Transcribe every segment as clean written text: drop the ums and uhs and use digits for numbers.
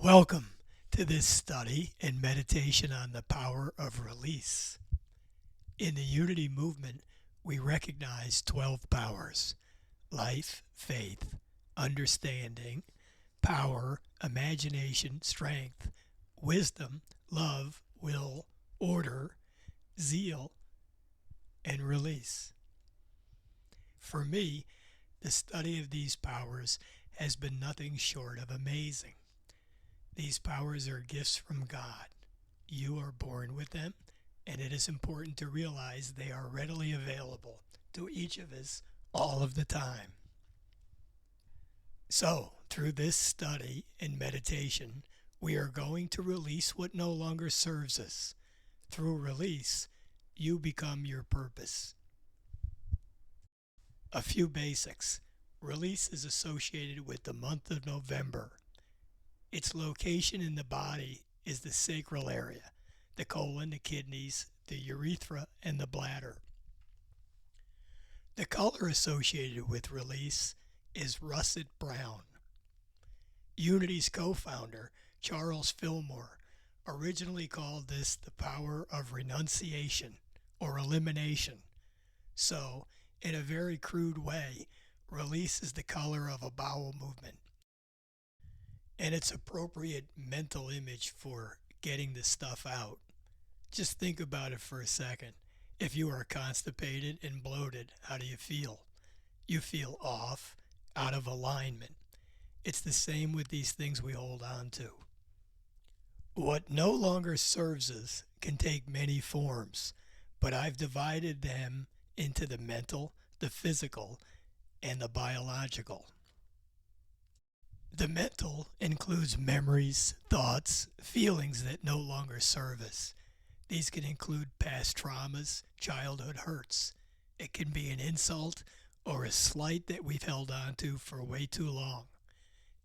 Welcome to this study and meditation on the power of release. In the Unity movement, we recognize 12 powers: life, faith, understanding, power, imagination, strength, wisdom, love, will, order, zeal, and release. For me, the study of these powers has been nothing short of amazing. These powers are gifts from God. You are born with them, and it is important to realize they are readily available to each of us all of the time. So, through this study and meditation, we are going to release what no longer serves us. Through release, you become your purpose. A few basics. Release is associated with the month of November. Its location in the body is the sacral area, the colon, the kidneys, the urethra, and the bladder. The color associated with release is russet brown. Unity's co-founder, Charles Fillmore, originally called this the power of renunciation or elimination. So, in a very crude way, release is the color of a bowel movement, and it's appropriate mental image for getting this stuff out. Just think about it for a second. If you are constipated and bloated, how do you feel? You feel off, out of alignment. It's the same with these things we hold on to. What no longer serves us can take many forms, but I've divided them into the mental, the physical, and the biological. The mental includes memories, thoughts, feelings that no longer serve us. These can include past traumas, childhood hurts. It can be an insult or a slight that we've held on to for way too long.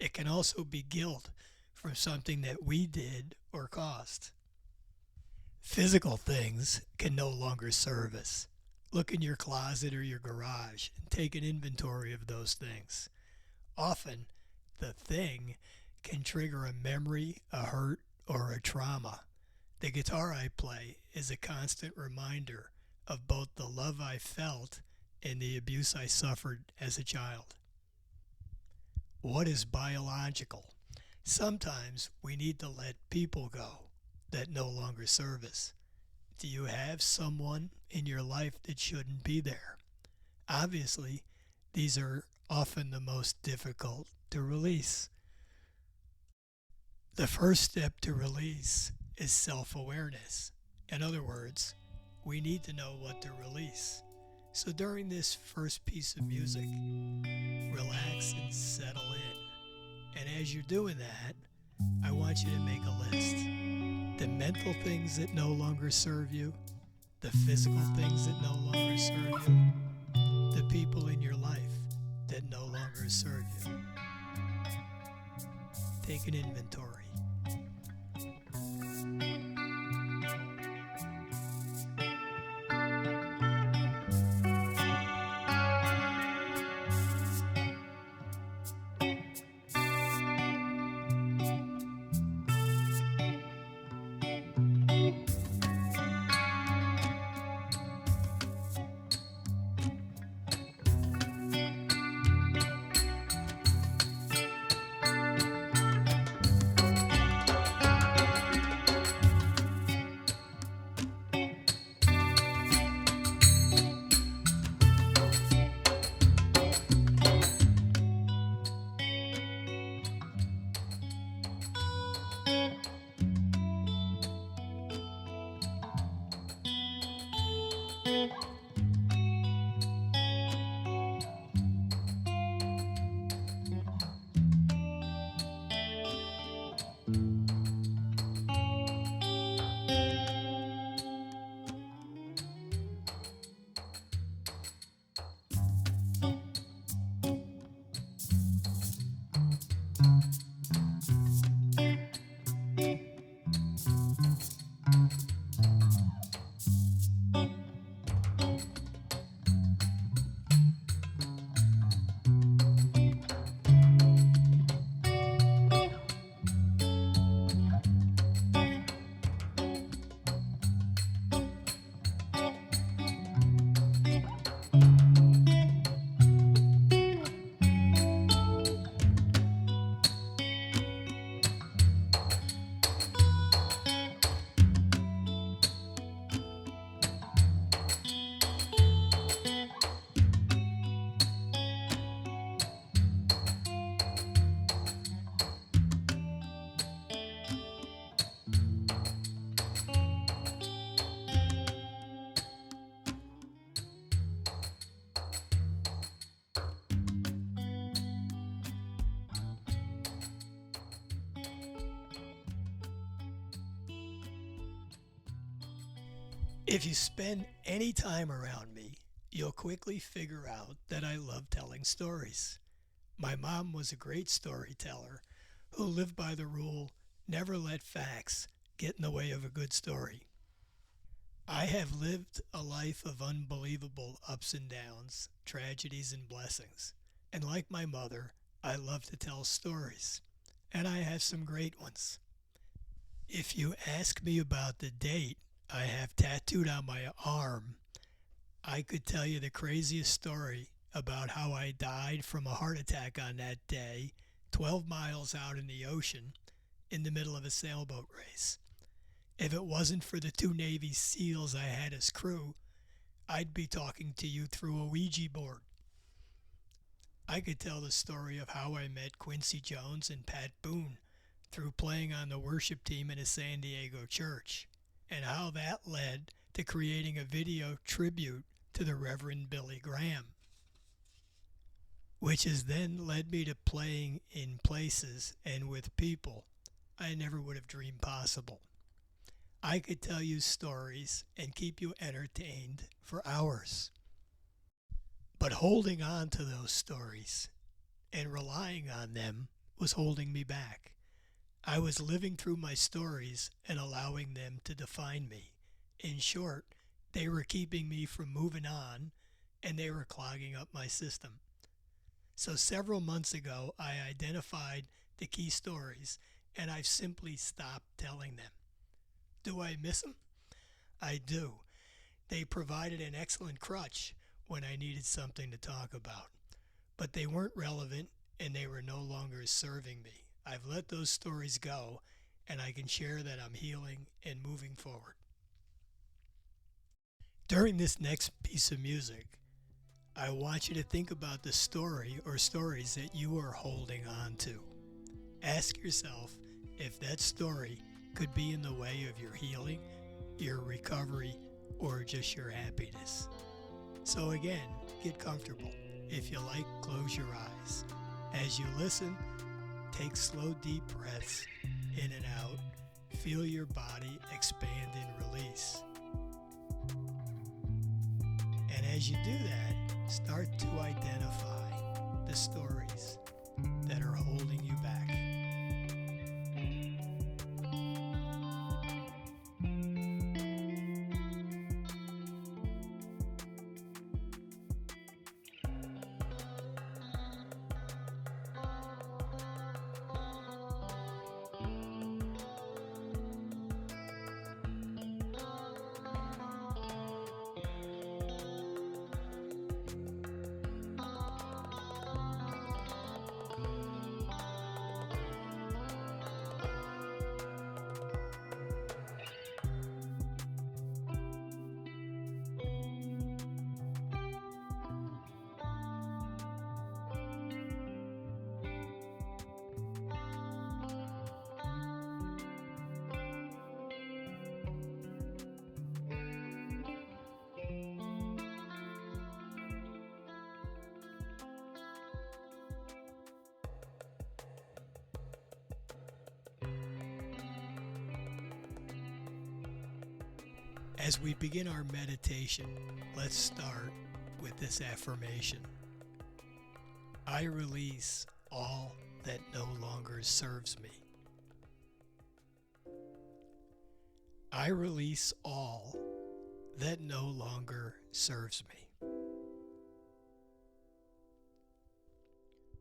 It can also be guilt from something that we did or caused. Physical things can no longer serve us. Look in your closet or your garage and take an inventory of those things. Often, the thing can trigger a memory, a hurt, or a trauma. The guitar I play is a constant reminder of both the love I felt and the abuse I suffered as a child. What is biological? Sometimes we need to let people go that no longer serve us. Do you have someone in your life that shouldn't be there? Obviously, these are often the most difficult to release. The first step to release is self-awareness. In other words, we need to know what to release. So during this first piece of music, relax and settle in. And as you're doing that, I want you to make a list. The mental things that no longer serve you, the physical things that no longer serve you, the people in your life that no longer serve you. Take an inventory. If you spend any time around me, you'll quickly figure out that I love telling stories. My mom was a great storyteller who lived by the rule never let facts get in the way of a good story. I have lived a life of unbelievable ups and downs, tragedies and blessings. And like my mother, I love to tell stories. And I have some great ones. If you ask me about the date I have tattooed on my arm, I could tell you the craziest story about how I died from a heart attack on that day, 12 miles out in the ocean, in the middle of a sailboat race. If it wasn't for the 2 Navy SEALs I had as crew, I'd be talking to you through a Ouija board. I could tell the story of how I met Quincy Jones and Pat Boone through playing on the worship team in a San Diego church, and how that led to creating a video tribute to the Reverend Billy Graham, which has then led me to playing in places and with people I never would have dreamed possible. I could tell you stories and keep you entertained for hours. But holding on to those stories and relying on them was holding me back. I was living through my stories and allowing them to define me. In short, they were keeping me from moving on, and they were clogging up my system. So several months ago, I identified the key stories, and I've simply stopped telling them. Do I miss them? I do. They provided an excellent crutch when I needed something to talk about. But they weren't relevant, and they were no longer serving me. I've let those stories go, and I can share that I'm healing and moving forward. During this next piece of music, I want you to think about the story or stories that you are holding on to. Ask yourself if that story could be in the way of your healing, your recovery, or just your happiness. So again, get comfortable. If you like, close your eyes. As you listen, take slow, deep breaths in and out. Feel your body expand and release. And as you do that, start to identify the stories that are holding you back. As we begin our meditation, let's start with this affirmation. I release all that no longer serves me. I release all that no longer serves me.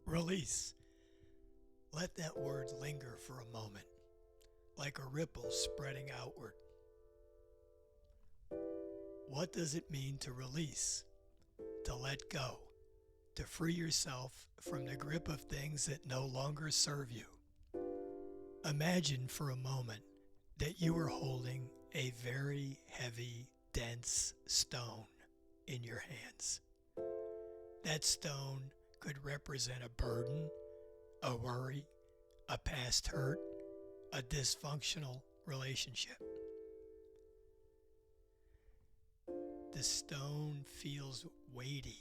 Release. Let that word linger for a moment, like a ripple spreading outward. What does it mean to release? To let go, to free yourself from the grip of things that no longer serve you. Imagine for a moment that you are holding a very heavy, dense stone in your hands. That stone could represent a burden, a worry, a past hurt, a dysfunctional relationship. The stone feels weighty,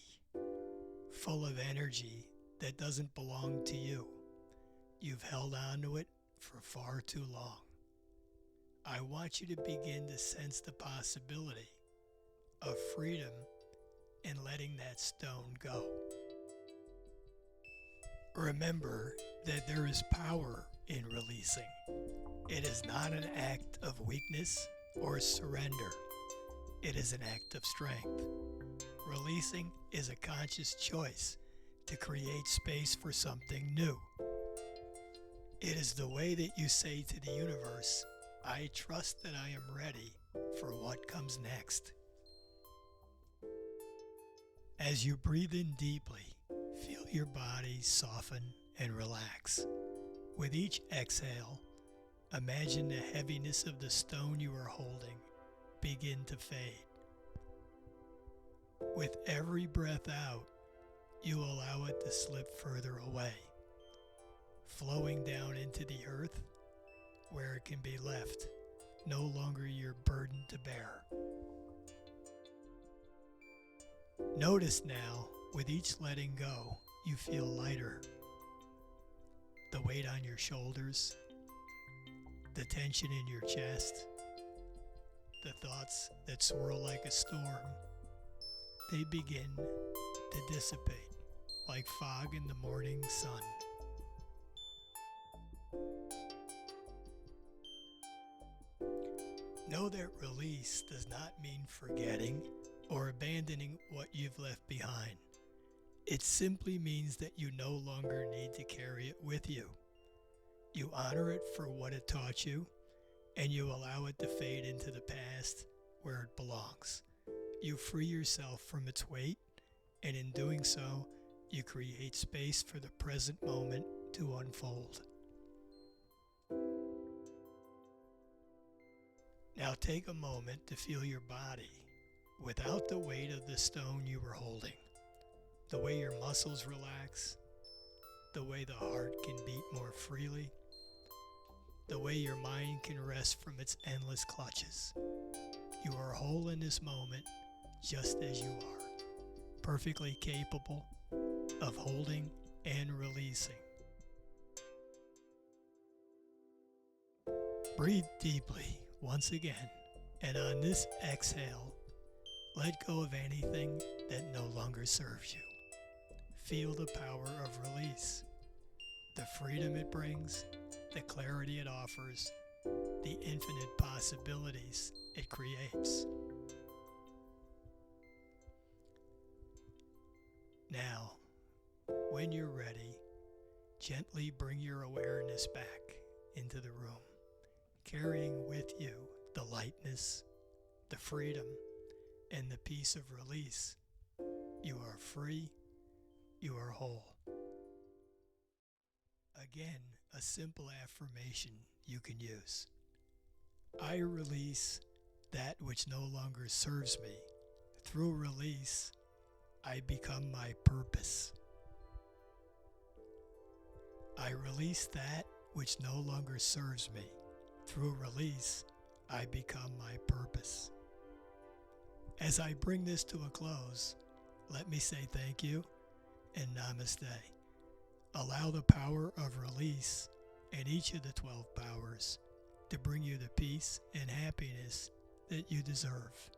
full of energy that doesn't belong to you. You've held on to it for far too long. I want you to begin to sense the possibility of freedom in letting that stone go. Remember that there is power in releasing. It is not an act of weakness or surrender. It is an act of strength. Releasing is a conscious choice to create space for something new. It is the way that you say to the universe, I trust that I am ready for what comes next. As you breathe in deeply, feel your body soften and relax. With each exhale, imagine the heaviness of the stone you are holding begin to fade. With every breath out, you allow it to slip further away, flowing down into the earth where it can be left, no longer your burden to bear. Notice now, with each letting go, you feel lighter. The weight on your shoulders, the tension in your chest, the thoughts that swirl like a storm, they begin to dissipate like fog in the morning sun. Know that release does not mean forgetting or abandoning what you've left behind. It simply means that you no longer need to carry it with you. You honor it for what it taught you, and you allow it to fade into the past where it belongs. You free yourself from its weight, and in doing so, you create space for the present moment to unfold. Now take a moment to feel your body without the weight of the stone you were holding. The way your muscles relax, the way the heart can beat more freely, the way your mind can rest from its endless clutches. You are whole in this moment just as you are, perfectly capable of holding and releasing. Breathe deeply once again, and on this exhale, let go of anything that no longer serves you. Feel the power of release, the freedom it brings, the clarity it offers, the infinite possibilities it creates. Now, when you're ready, gently bring your awareness back into the room, carrying with you the lightness, the freedom, and the peace of release. You are free. You are whole. Again, a simple affirmation you can use. I release that which no longer serves me. Through release, I become my purpose. I release that which no longer serves me. Through release, I become my purpose. As I bring this to a close, let me say thank you and namaste. Allow the power of release and each of the 12 powers to bring you the peace and happiness that you deserve.